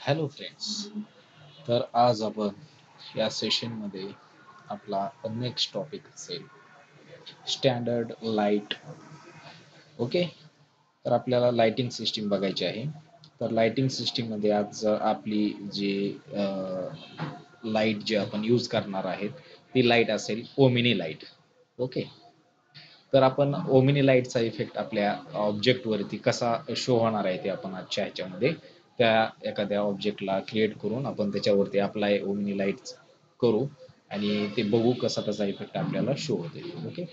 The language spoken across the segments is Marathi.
Hello friends. तर आज आपण या सेशनमध्ये आपला नेक्स्ट टॉपिक असेल स्टँडर्ड लाईट. ओके. तर आपल्याला लाइटिंग सिस्टीम बघायची आहे. तर लाइटिंग सिस्टीममध्ये आज आपली जी लाईट जे आपण यूज करणार आहेत ती लाईट असेल ओमिनी लाईट. ओके. तर आपण ओमिनी लाईटचा इफेक्ट आपल्या ऑब्जेक्टवरती कसा शो होणार आहे ते आपण आजच्या ह्याच्यामध्ये त्या एखाद्या ऑब्जेक्टला क्रिएट करून आपण त्याच्यावरती अप्लाय ओमिनी लाईट करू आणि ते बघू कसा त्याचा इफेक्ट आपल्याला शो होते. ओके.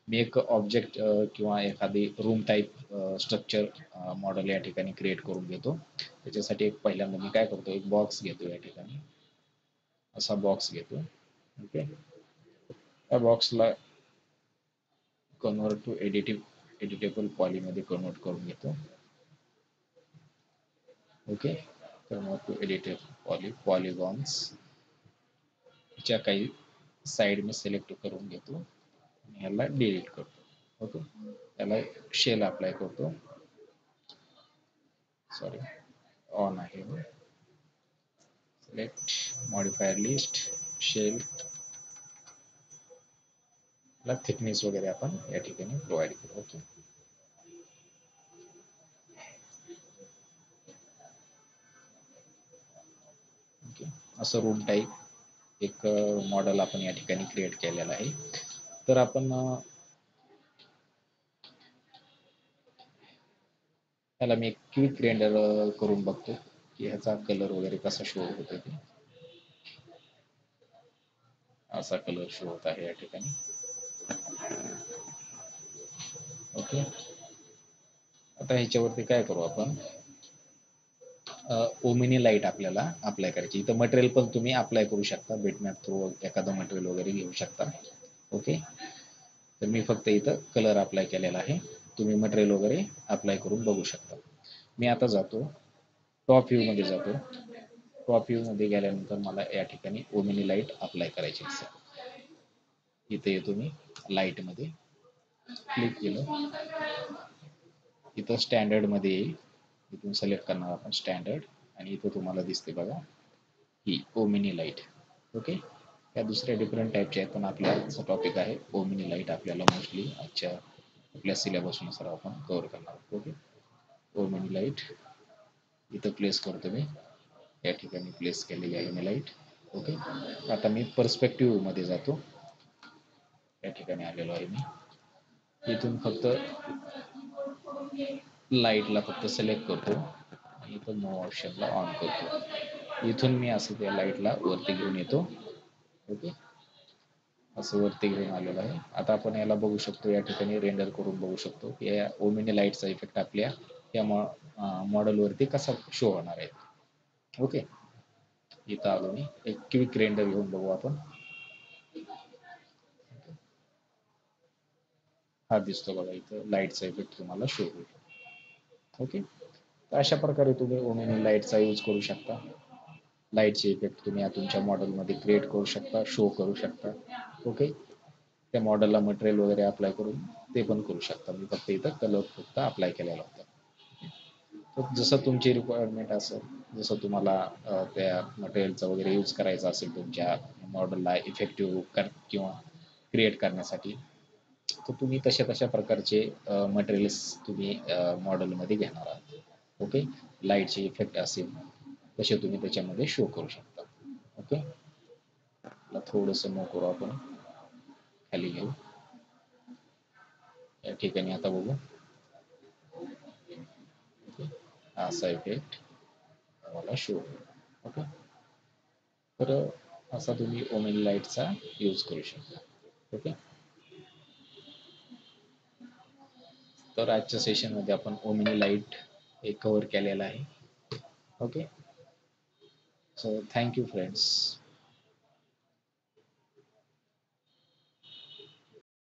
मी एक ऑब्जेक्ट किंवा एखादी रूम टाईप स्ट्रक्चर मॉडेल या ठिकाणी क्रिएट करून घेतो. त्याच्यासाठी एक पहिल्यांदा मी काय करतो, एक बॉक्स घेतो. या ठिकाणी असा बॉक्स घेतो. ओके. त्या बॉक्सला कन्वर्ट टू एडिटेबल पॉलीमध्ये कन्वर्ट करून घेतो. Okay. Convert to editable polygons च्या काही साइड मी सिलेक्ट करून घेतो आणि ह्याला डिलीट करतो. ओके. त्याला शेल अप्लाय करतो. सॉरी, ऑन आहे. सिलेक्ट मॉडिफायर लिस्ट शेल ला थिकनेस वगैरे आपण या ठिकाणी प्रोव्हाइड करू. ओके. ओके. असं रूम टाईप एक मॉडेल आपण या ठिकाणी क्रिएट केलेला आहे. तर आपण त्याला मी एक क्विक रेंडर करून बघतो की ह्याचा कलर वगैरे कसा शो होतो ते. असा कलर शो होत आहे या ठिकाणी. ओके. आता ह्याच्यावरती काय करू आपण, ओमिनी लाईट आपल्याला अप्लाय करायची. इथं मटेरियल पण तुम्ही अप्लाय करू शकता, बिटमॅप थ्रू एखादं मटेरियल वगैरे घेऊ शकता. ओके. तर मी फक्त इथं कलर अप्लाय केलेला आहे. तुम्ही मटेरियल वगैरे अप्लाय करून बघू शकता. मी आता जातो टॉप व्ह्यू मध्ये जातो. टॉप व्ह्यू मध्ये गेल्यानंतर मला या ठिकाणी ओमिनी लाईट अप्लाय करायची असेल. इथे येतो मी लाईट मध्ये क्लिक केलं. इथं स्टँडर्ड मध्ये येईल. इथून सिलेक्ट करणार आपण स्टँडर्ड आणि इथं तुम्हाला दिसते बघा ही ओमिनी लाईट. ओके. या दुसऱ्या डिफरंट टाईपच्या आहेत पण आपल्याचा टॉपिक आहे ओमिनी लाईट. आपल्याला मोस्टली आजच्या आपल्या सिलेबसनुसार आपण कव्हर करणार. ओके. ओमिनी लाईट इथं प्लेस करतो मी. या ठिकाणी प्लेस केलेली आहे मी लाईट. ओके. आता मी पर्स्पेक्टिव्ह मध्ये जातो. या ठिकाणी आलेलो आहे मी. इथून फक्त लाईटला फक्त सिलेक्ट करतो आणि इथं नो ऑप्शनला ऑन करतो. इथून मी असं त्या लाईटला वरती घेऊन येतो. ओके. असं वरती घेऊन आलेलं आहे. आता आपण याला बघू शकतो, या ठिकाणी रेंडर करून बघू शकतो की या ओमिनी लाईटचा इफेक्ट आपल्या या मॉडेलवरती कसा शो होणार आहे. ओके. इथं आलो मी. एक क्विक रेंडर घेऊन बघू आपण. हा दिसतो बघा, इथं लाईटचा इफेक्ट तुम्हाला शो होईल. ओके. तर अशा प्रकारे तुम्ही ओमिनी लाईटचा यूज करू शकता. लाईटचे इफेक्ट तुम्ही तुमच्या मॉडेलमध्ये क्रिएट करू शकता, शो करू शकता. ओके. त्या मॉडेलला मटेरियल वगैरे अप्लाय करून ते पण करू शकता. मी फक्त इथं कलर फक्त अप्लाय केलेला होता. तर जसं तुमची रिक्वायरमेंट असेल, जसं तुम्हाला त्या मटेरियलचा वगैरे यूज करायचा असेल तुमच्या मॉडेलला इफेक्टिव्ह किंवा क्रिएट करण्यासाठी, तर तुम्ही तशा प्रकारचे मटेरियल्स तुम्ही मॉडेलमध्ये घेणार आहात. ओके. लाईटचे इफेक्ट असेल तसे तुम्ही त्याच्यामध्ये शो करू शकता. ओके. थोडंसं मूव करू आपण, खाली घेऊ. या ठिकाणी आता बघू. ओके. असा इफेक्ट मला शो होईल. ओके. तर असा तुम्ही ओमिनी लाईटचा यूज करू शकता. ओके. तर आजच्या सेशनमध्ये आपण ओमिनी लाईट हे कव्हर केलेलं आहे. ओके. So thank you friends.